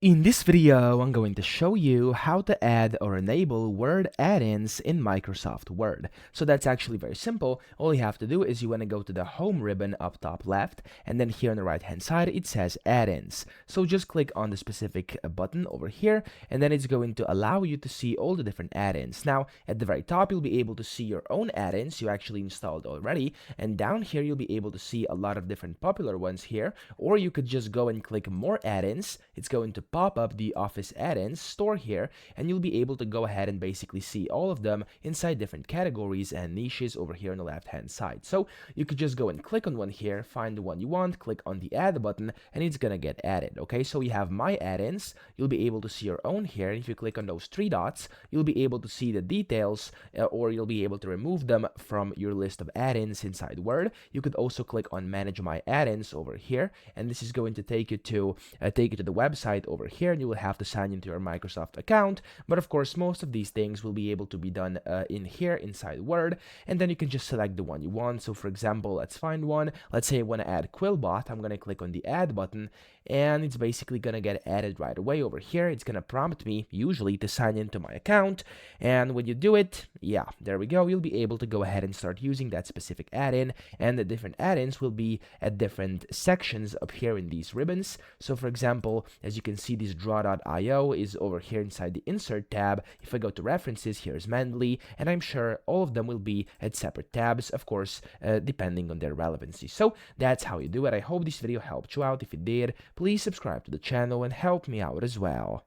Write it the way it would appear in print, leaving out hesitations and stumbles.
In this video, I'm going to show you how to add or enable Word add-ins in Microsoft Word. So that's actually very simple. All you have to do is you want to go to the Home ribbon up top left, and then here on the right-hand side, it says Add-ins. So just click on the specific button over here, and then it's going to allow you to see all the different add-ins. Now, at the very top, you'll be able to see your own add-ins you actually installed already, and down here, you'll be able to see a lot of different popular ones here, or you could just go and click More Add-ins. It's going to pop up the Office add-ins store here, and you'll be able to go ahead and basically see all of them inside different categories and niches over here on the left hand side. So you could just go and click on one here, find the one you want, click on the add button, and it's gonna get added. Okay, so you have my add-ins. You'll be able to see your own here. If you click on those three dots, you'll be able to see the details, or you'll be able to remove them from your list of add-ins inside Word. You could also click on manage my add-ins over here, and this is going to take you to the website over here, and you will have to sign into your Microsoft account. But of course, most of these things will be able to be done in here inside Word, and then you can just select the one you want. So for example, let's find one. Let's say I want to add Quillbot. I'm going to click on the add button, and it's basically going to get added right away over here. It's going to prompt me usually to sign into my account, and when you do it, yeah, there we go. You'll be able to go ahead and start using that specific add-in, and the different add-ins will be at different sections up here in these ribbons. So for example, as you can see, this draw.io is over here inside the insert tab. If I go to references, here's Mendeley, and I'm sure all of them will be at separate tabs, of course, depending on their relevancy. So that's how you do it. I hope this video helped you out. If it did, please subscribe to the channel and help me out as well.